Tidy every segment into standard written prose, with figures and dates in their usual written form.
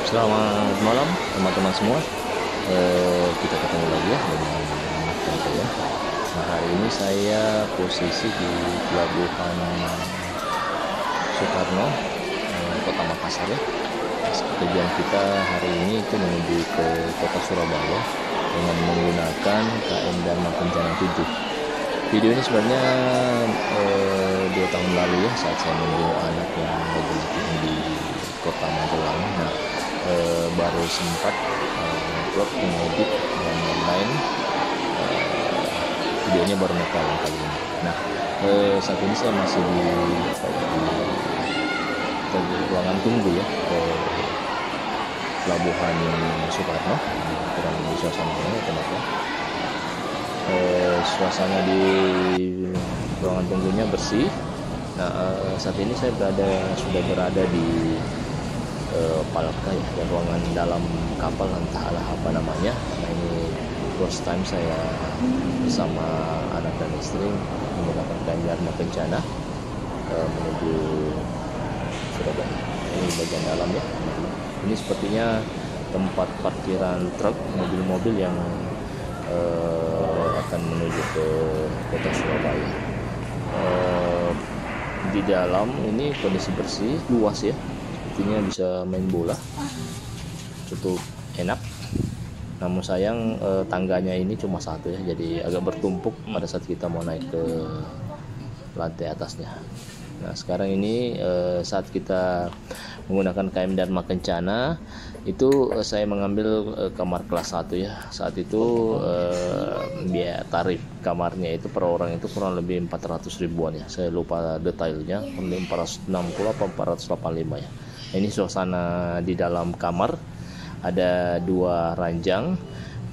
Selamat malam teman-teman semua. Kita ketemu lagi ya dengan Tante ya. Nah, hari ini saya posisi di Pelabuhan Soekarno, Kota Makassar ya. Tujuan kita hari ini itu menuju ke Kota Surabaya dengan menggunakan KM Dharma Kencana 7. Video ini sebenarnya 2 tahun lalu ya, saat saya menjenguk anak yang lagi latihan di Kota Magelang. Nah, baru sempat upload, mengedit dan lain-lain. Videonya baru nakal kali ini. Nah, saat ini saya masih di ruangan tunggu ya, ke Pelabuhan Soekarno. Kurang lebih suasananya teman-teman. Suasana di ruangan tunggunya bersih. Nah, saat ini saya sudah berada di Palka ya, dan ruangan dalam kapal, entahlah apa namanya. Nah, ini first time saya bersama anak dan istri menggunakan KM Dharma Kencana menuju Surabaya. Ini bagian dalam ya. Ini sepertinya tempat parkiran truk, mobil-mobil yang akan menuju ke Kota Surabaya. Di dalam ini kondisi bersih, luas ya. Sepertinya bisa main bola, cukup enak. Namun sayang tangganya ini cuma satu ya, jadi agak bertumpuk pada saat kita mau naik ke lantai atasnya. Nah, sekarang ini saat kita menggunakan KM Dharma Kencana itu saya mengambil kamar kelas 1 ya. Saat itu biaya tarif kamarnya itu per orang itu kurang lebih 400 ribuan ya. Saya lupa detailnya, 460 atau 485 ya. Ini suasana di dalam kamar, ada 2 ranjang,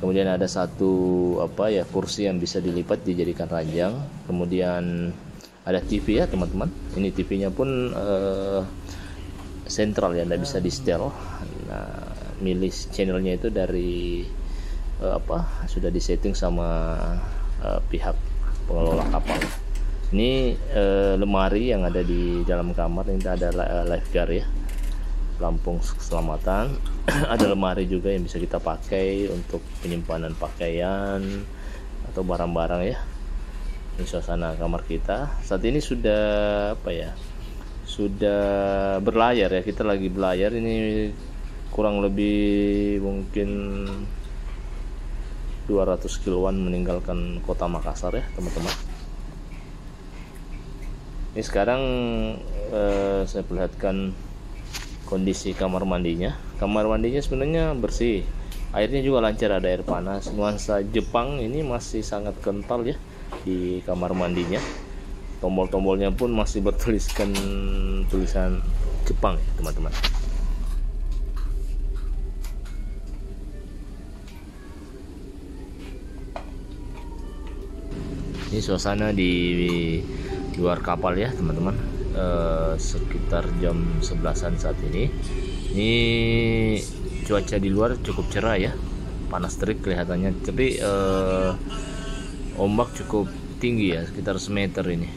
kemudian ada satu kursi yang bisa dilipat dijadikan ranjang, kemudian ada TV ya teman-teman. Ini TV-nya pun sentral ya, tidak bisa di setel. Nah, milih channelnya itu dari sudah disetting sama pihak pengelola kapal. Ini lemari yang ada di dalam kamar, ini ada lifeguard ya, pelampung keselamatan. Ada lemari juga yang bisa kita pakai untuk penyimpanan pakaian atau barang-barang ya. Ini suasana kamar kita. Saat ini sudah sudah berlayar ya, kita lagi berlayar. Ini kurang lebih mungkin 200 kiloan meninggalkan Kota Makassar ya teman-teman. Ini sekarang saya perlihatkan kondisi kamar mandinya. Kamar mandinya sebenarnya bersih, airnya juga lancar, ada air panas. Nuansa Jepang ini masih sangat kental ya di kamar mandinya. Tombol-tombolnya pun masih bertuliskan tulisan Jepang ya teman-teman. Ini suasana di luar kapal ya teman-teman. Sekitar jam 11-an saat ini. Ini cuaca di luar cukup cerah ya, panas terik kelihatannya, tapi ombak cukup tinggi ya, sekitar semeter ini.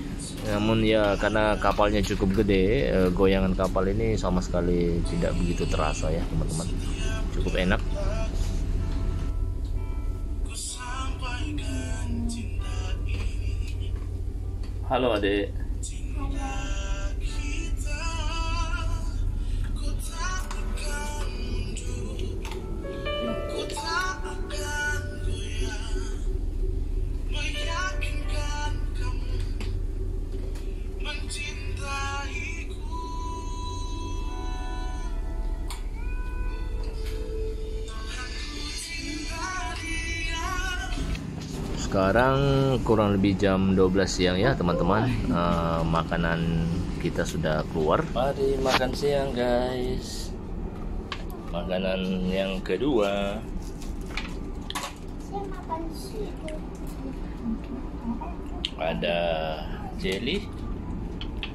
Namun ya karena kapalnya cukup gede, goyangan kapal ini sama sekali tidak begitu terasa ya teman-teman. Cukup enak. Halo adek. Sekarang kurang lebih jam 12 siang ya teman-teman. Makanan kita sudah keluar. Mari makan siang guys. Makanan yang kedua. Ada jelly,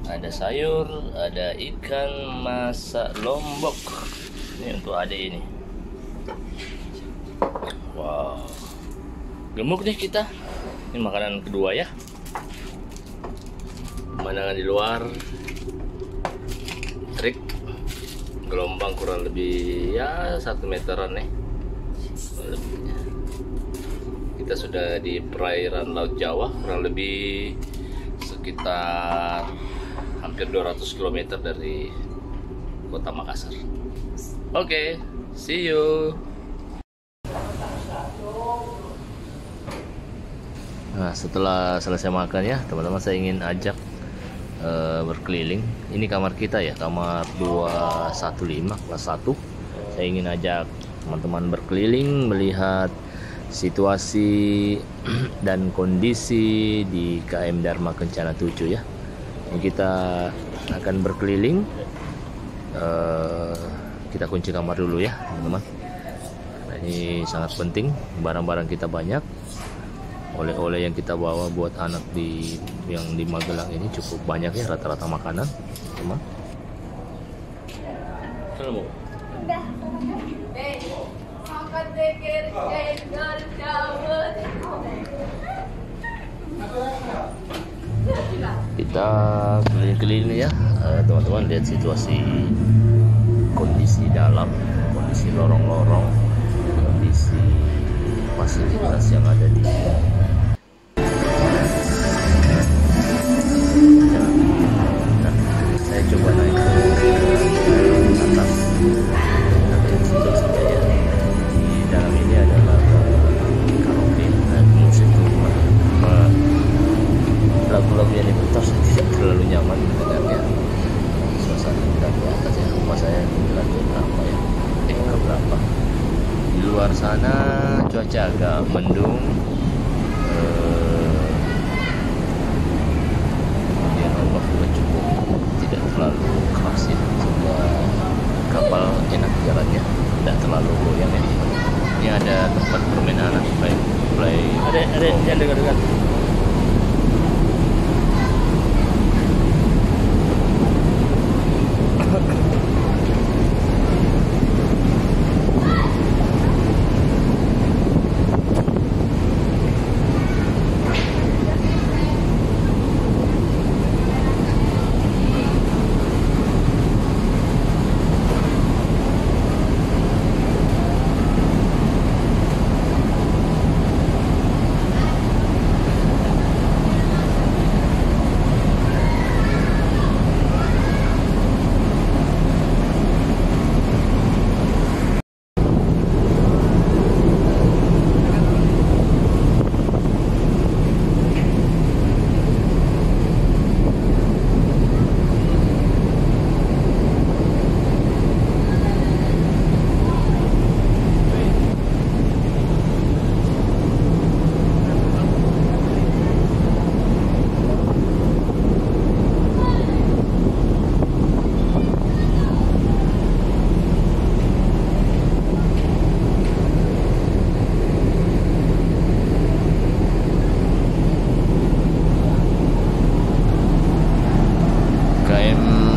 ada sayur, ada ikan masak lombok. Ini untuk adik ini. Wow, gemuk nih kita. Ini makanan kedua ya. Pemandangan di luar terik, gelombang kurang lebih ya 1 meteran nih lebihnya. Kita sudah di perairan Laut Jawa, kurang lebih sekitar hampir 200 km dari kota Makassar. Oke, see you. Nah, setelah selesai makan ya teman-teman, saya ingin ajak berkeliling. Ini kamar kita ya, kamar 215 kelas 1. Saya ingin ajak teman-teman berkeliling, melihat situasi dan kondisi di KM Dharma Kencana 7 ya. Ini kita akan berkeliling. Kita kunci kamar dulu ya teman-teman. Nah, ini sangat penting, barang-barang kita banyak. Oleh-oleh yang kita bawa buat anak yang di Magelang ini cukup banyak ya, rata-rata makanan, teman. Halo. Kita keliling-keliling ya, teman-teman, lihat situasi kondisi dalam, kondisi lorong-lorong, kondisi fasilitas yang ada di sini. Saya coba naik ke atas. Situasinya ya, di dalam ini adalah karaoke dan musik rumah. Lagu-lagu yang diputar saya tidak terlalu nyaman mendengarnya. Suasana di atas ya, rumah saya di lantai berapa ya? Berapa? Di luar sana cuaca agak mendung. Kemudian ombak juga cukup tidak terlalu keras ya, sehingga kapal enak jalannya, tidak terlalu goyang ya. Ini ada tempat permainan anak, play. Ada yang dekat-dekat.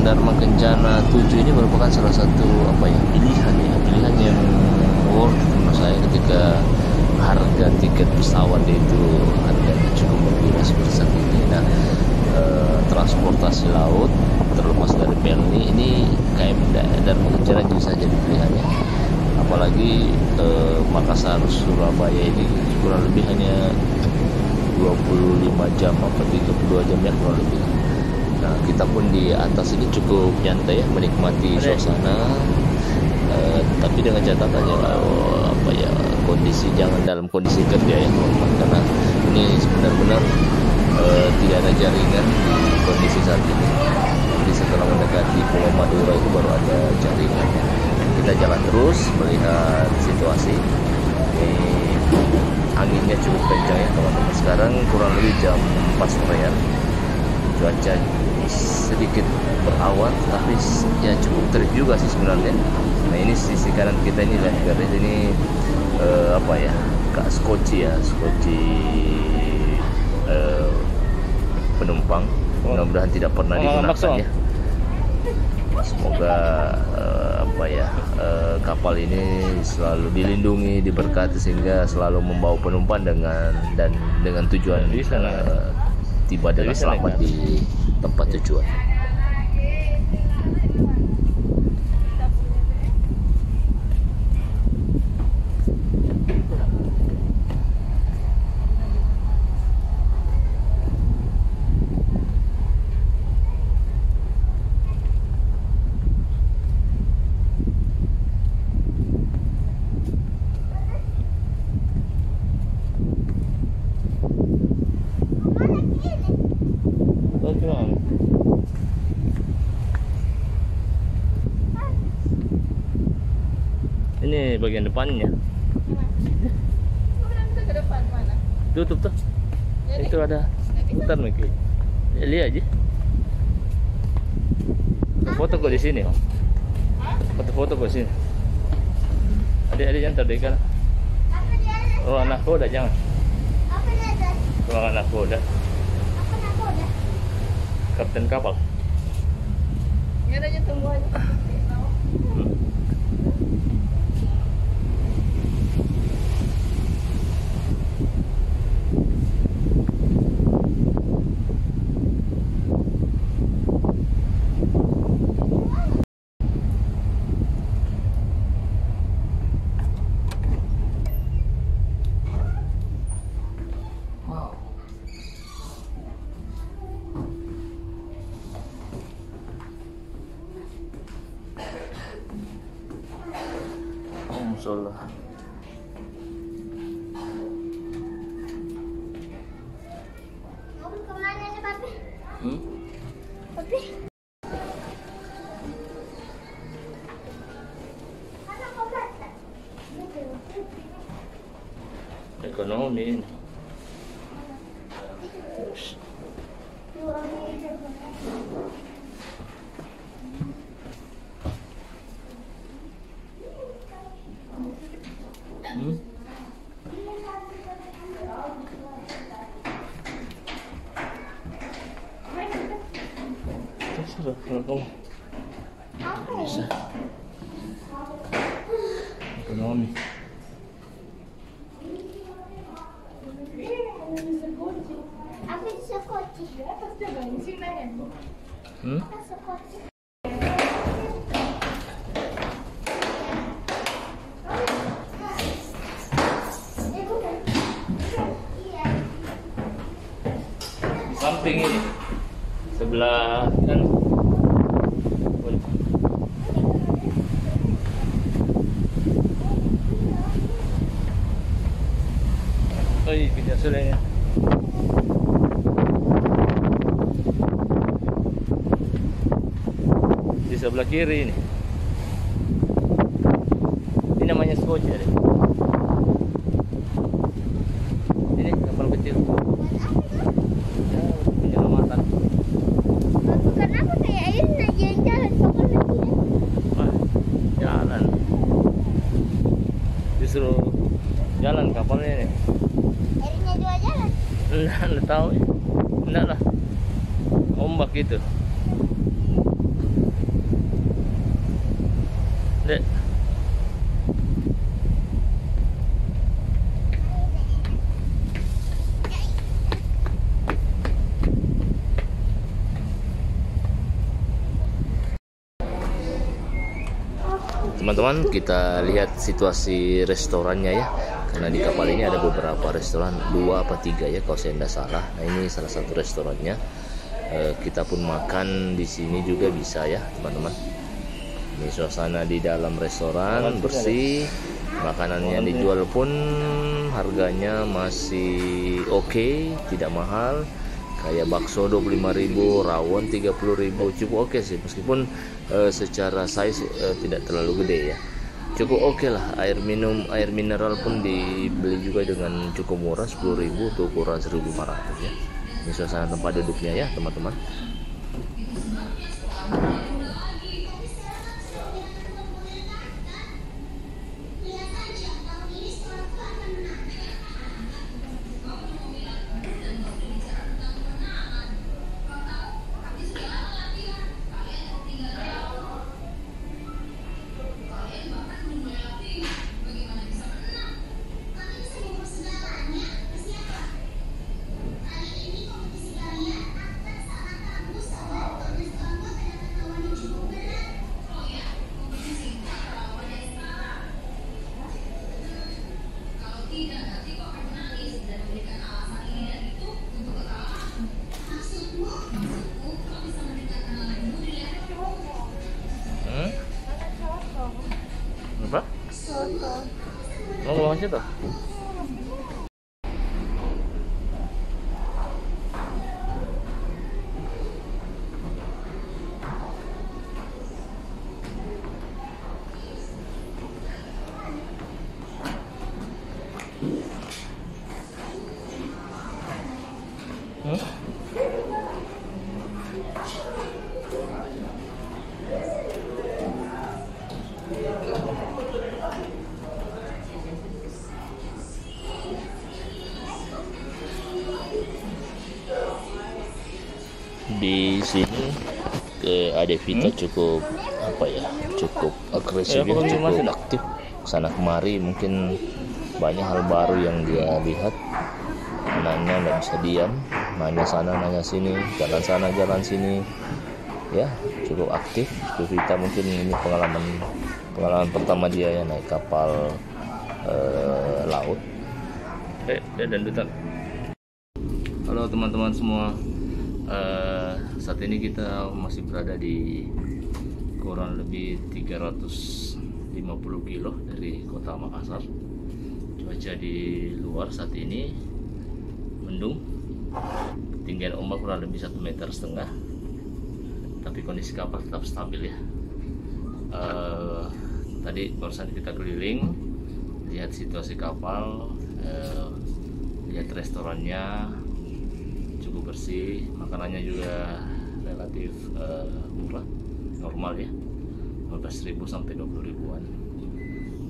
Dharma Kencana 7 ini merupakan salah satu pilihan yang worth menurut saya, ketika harga tiket pesawat itu harganya cukup murah seperti saat ini. Nah, transportasi laut terlepas dari Pelni ini KM Dharma Kencana bisa jadi pilihannya. Apalagi Makassar Surabaya ini kurang lebih hanya 25 jam atau 32 jam ya kurang lebih. Nah, kita pun di atas ini cukup nyantai ya, menikmati suasana, tapi dengan catatannya kondisi jangan dalam kondisi kerja ya teman-teman, karena ini benar-benar tidak ada jaringan di kondisi saat ini. Jadi setelah mendekati Pulau Madura itu baru ada jaringan. Kita jalan terus melihat situasi. Ini anginnya cukup kencang ya teman-teman. Sekarang kurang lebih jam 4 sore ya. Cuaca sedikit berawan, tapi ya cukup terik juga sih sebenarnya. Nah, ini sisi kanan kita ini lihat garis ini skoci penumpang. Mudah-mudahan tidak pernah digunakan ya. Semoga kapal ini selalu dilindungi, diberkati sehingga selalu membawa penumpang dengan tujuan tiba dengan selamat di tempat tujuan. Ini bagian depannya. Kita ke depan mana? Tutup tuh. Jadi? Itu ada. Putar Miki. Ya, lihat aja. Foto kok di sini, Om. Foto-foto kok di sini. Adik-adik jangan terdekat. Apa dia ada? Oh, anak koda jangan. Apa dia ada? Kalau anak koda, Apa nak ada? kapten kapal. Nggak ada aja, tunggu aja. Musola. Mau kemana nih, Papi? Hmm? Papi? Mana kau baca? Ekonomi ini. Hmm? Terserah kalau kamu bisa. Ekonomi. Apa di sekoci? Hmm? Sekoci. Samping ini sebelah kan. Oh iya, pindah sulainya. Di sebelah kiri ini. Ini namanya Scotch ya. Ini kapal kecil. Ya, penyelamatan. Kenapa kayak ini aja yang jalan kapal lagi ya? Wah, jalan. Justru jalan kapalnya ini. Airnya juga jalan. Enggak tahu ya. Enggak lah. Ombak itu. Dek. Teman-teman, kita lihat situasi restorannya ya. Karena di kapal ini ada beberapa restoran, 2 apa 3 ya kalau saya tidak salah. Nah, ini salah satu restorannya. Kita pun makan di sini juga bisa ya, teman-teman. Ini suasana di dalam restoran bersih. Makanan yang dijual pun harganya masih oke, tidak mahal. Kayak bakso 25.000, rawon 30.000, cukup oke sih, meskipun secara size tidak terlalu gede ya. Cukup oke lah. Air minum, air mineral pun dibeli juga dengan cukup murah, 10.000 untuk ukuran 1.500 ya. Ini suasana tempat duduknya ya, teman-teman. Apa? Mau ngomong aja tuh. di sini ke Ade Vita cukup apa ya, cukup agresif ya, cukup aktif sana kemari, mungkin banyak hal baru yang dia lihat. Anaknya nggak bisa diam, nanya sana nanya sini, jalan sana jalan sini ya, cukup aktif. Vita mungkin ini pengalaman pertama dia ya naik kapal laut. Dan Duta. Halo teman-teman semua, saat ini kita masih berada di kurang lebih 350 kilo dari kota Makassar. Cuaca di luar saat ini mendung, ketinggian ombak kurang lebih 1,5 meter, tapi kondisi kapal tetap stabil ya. Tadi barusan kita keliling, lihat situasi kapal, lihat restorannya cukup bersih, makanannya juga relatif murah, normal ya, 15.000 sampai 20.000-an.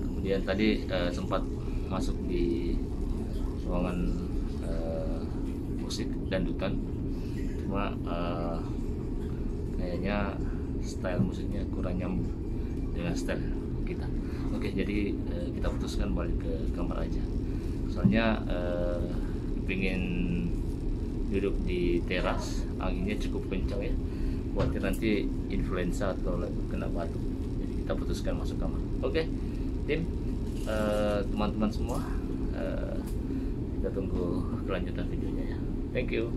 Kemudian tadi sempat masuk di ruangan musik dangdutan, cuma kayaknya style musiknya kurang nyambung dengan style kita. Oke, jadi kita putuskan balik ke kamar aja, soalnya pengen duduk di teras, anginnya cukup kencang ya, khawatir nanti influenza atau kena batuk, jadi kita putuskan masuk kamar. Oke tim, teman-teman semua, kita tunggu kelanjutan videonya ya. Thank you.